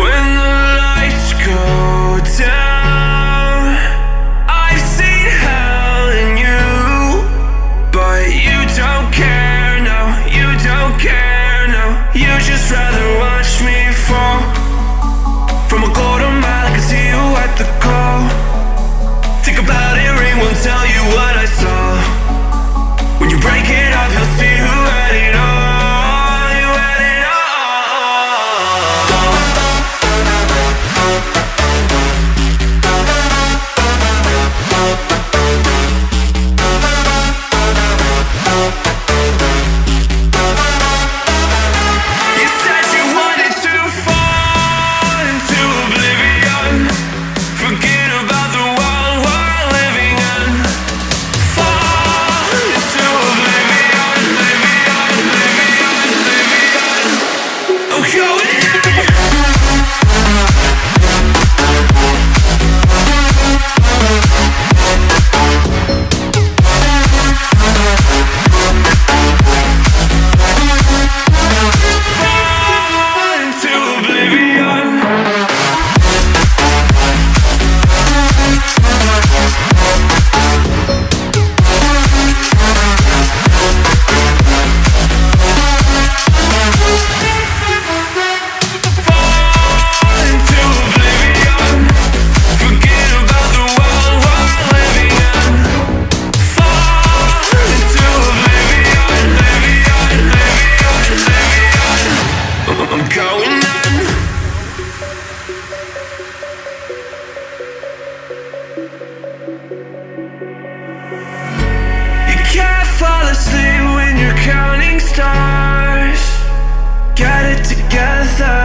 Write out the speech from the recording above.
When the lights go down, I've seen hell in you, but you don't care, no, you don't care, no. You just rather watch me fall from a quarter mile. I can see you at the call. Think about it, ring won't tell you what I saw. When you break it off, you'll see who had it all. You had it all. You said you wanted to fall into oblivion. Forget about the world we're living in. Fall into oblivion, oblivion, oblivion, oblivion. I'm going in. Fall into oblivion. Fall into oblivion. Forget about the world we're living in. Fall into oblivion, oblivion, oblivion, oblivion. I'm going in. You can't fall asleep when you're counting stars. Get it together.